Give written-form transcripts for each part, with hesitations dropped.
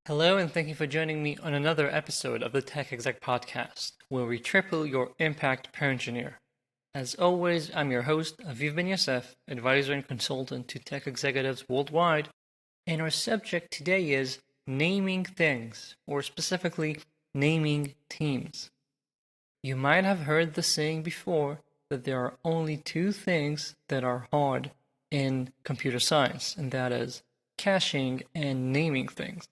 Hello, and thank you for joining me on another episode of the Tech Exec podcast, where we triple your impact per engineer. As always, I'm your host, Aviv Ben-Yosef, advisor and consultant to tech executives worldwide, and our subject today is naming things, or specifically, naming teams. You might have heard the saying before that there are only two things that are hard in computer science, and that is caching and naming things.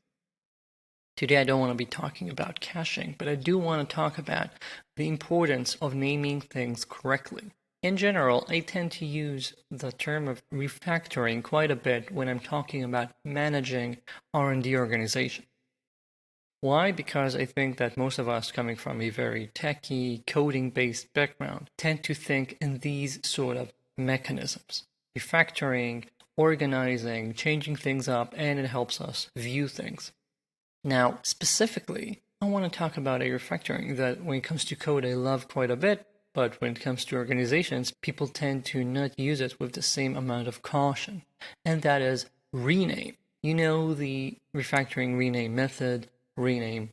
Today, I don't want to be talking about caching, but I do want to talk about the importance of naming things correctly. In general, I tend to use the term of refactoring quite a bit when I'm talking about managing R&D organization. Why? Because I think that most of us coming from a very techy, coding-based background tend to think in these sort of mechanisms. Refactoring, organizing, changing things up, and it helps us view things. Now, specifically, I want to talk about a refactoring that when it comes to code, I love quite a bit, but when it comes to organizations, people tend to not use it with the same amount of caution, and that is rename. You know the refactoring rename method, rename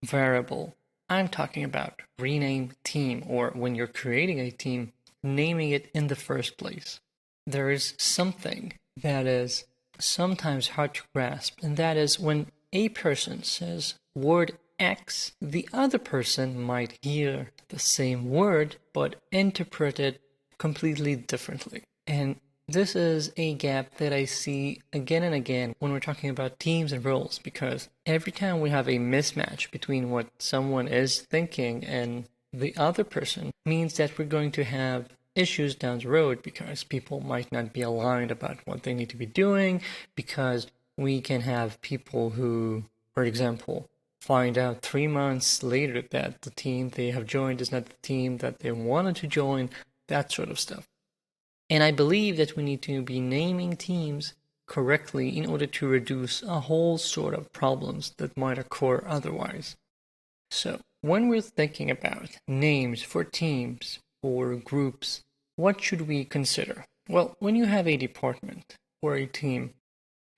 variable. I'm talking about rename team, or when you're creating a team, naming it in the first place. There is something that is sometimes hard to grasp, and that is when a person says word X, the other person might hear the same word but interpret it completely differently. And this is a gap that I see again and again when we're talking about teams and roles, because every time we have a mismatch between what someone is thinking and the other person means that we're going to have issues down the road, because people might not be aligned about what they need to be doing, because we can have people who, for example, find out 3 months later that the team they have joined is not the team that they wanted to join, that sort of stuff. And I believe that we need to be naming teams correctly in order to reduce a whole sort of problems that might occur otherwise. So, when we're thinking about names for teams or groups, what should we consider? Well, when you have a department or a team,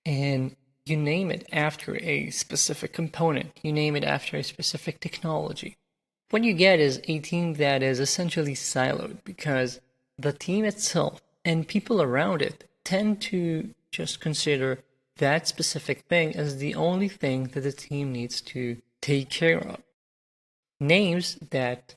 and you name it after a specific component, you name it after a specific technology, what you get is a team that is essentially siloed, because the team itself and people around it tend to just consider that specific thing as the only thing that the team needs to take care of. Names that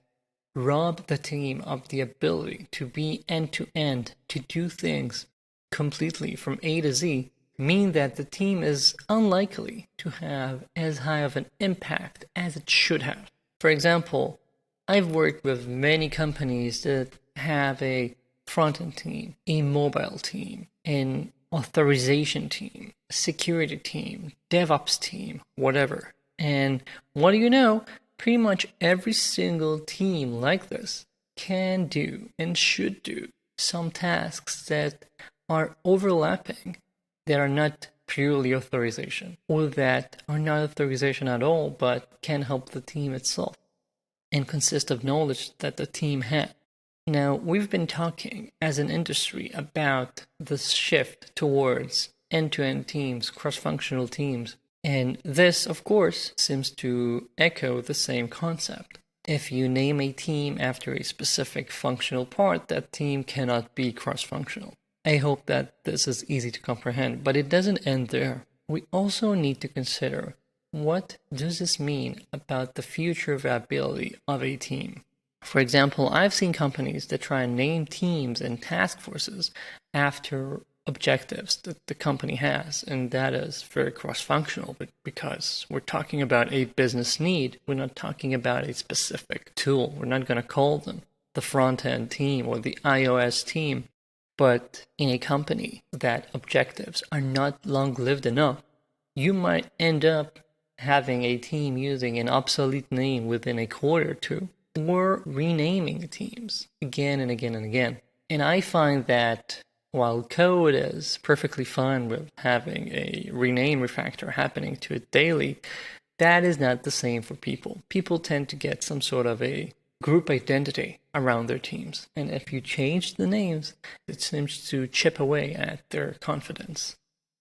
rob the team of the ability to be end-to-end, to do things completely from A to Z, mean that the team is unlikely to have as high of an impact as it should have. For example, I've worked with many companies that have a front-end team, a mobile team, an authorization team, security team, DevOps team, whatever. And what do you know? Pretty much every single team like this can do and should do some tasks that are overlapping, that are not purely authorization, or that are not authorization at all, but can help the team itself and consist of knowledge that the team has. Now, we've been talking as an industry about this shift towards end-to-end teams, cross-functional teams, and this, of course, seems to echo the same concept. If you name a team after a specific functional part, that team cannot be cross-functional. I hope that this is easy to comprehend, but it doesn't end there. We also need to consider, what does this mean about the future viability of a team? For example, I've seen companies that try and name teams and task forces after objectives that the company has, and that is very cross-functional, but because we're talking about a business need, we're not talking about a specific tool. We're not going to call them the front-end team or the iOS team. But in a company that objectives are not long-lived enough, you might end up having a team using an obsolete name within a quarter or two, or renaming teams again and again and again. And I find that while code is perfectly fine with having a rename refactor happening to it daily, that is not the same for people. People tend to get some sort of a group identity around their teams. And if you change the names, it seems to chip away at their confidence.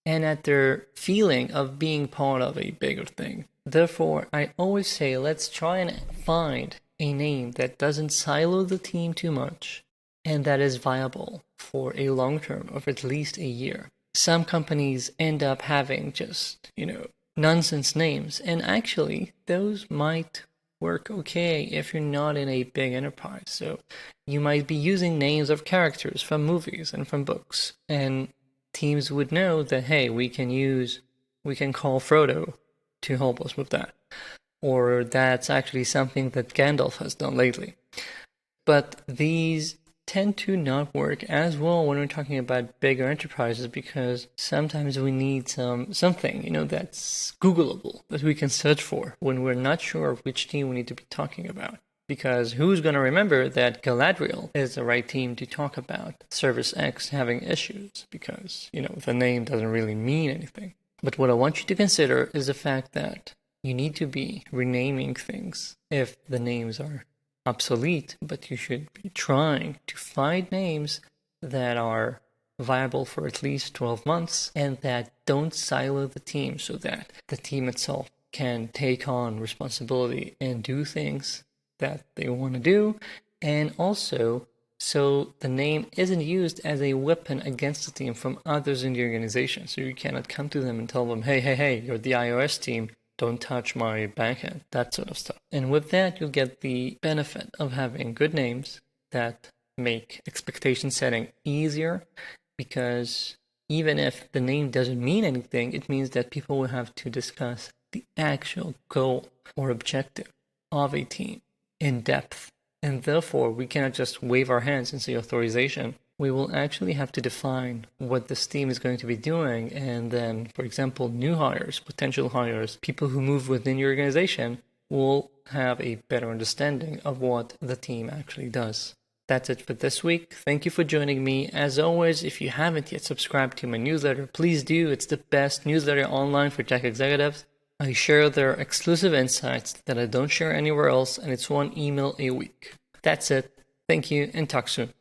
and at their feeling of being part of a bigger thing. Therefore, I always say let's try and find a name that doesn't silo the team too much and that is viable for a long term of at least a year. Some companies end up having just, nonsense names, and actually those might work okay if you're not in a big enterprise. So you might be using names of characters from movies and from books, and teams would know that, hey, we can call Frodo to help us with that. Or that's actually something that Gandalf has done lately. But these tend to not work as well when we're talking about bigger enterprises, because sometimes we need something, that's Googleable, that we can search for when we're not sure which team we need to be talking about. Because who's going to remember that Galadriel is the right team to talk about Service X having issues? Because, the name doesn't really mean anything. But what I want you to consider is the fact that you need to be renaming things if the names are obsolete, but you should be trying to find names that are viable for at least 12 months and that don't silo the team so that the team itself can take on responsibility and do things that they want to do, and also so the name isn't used as a weapon against the team from others in the organization. So you cannot come to them and tell them, hey, you're the iOS team, don't touch my backend, that sort of stuff. And with that, you'll get the benefit of having good names that make expectation setting easier, because even if the name doesn't mean anything, it means that people will have to discuss the actual goal or objective of a team in depth. And therefore, we cannot just wave our hands and say authorization. We will actually have to define what this team is going to be doing. And then, for example, new hires, potential hires, people who move within your organization will have a better understanding of what the team actually does. That's it for this week. Thank you for joining me. As always, if you haven't yet subscribed to my newsletter, please do. It's the best newsletter online for tech executives. I share their exclusive insights that I don't share anywhere else, and it's one email a week. That's it. Thank you, and talk soon.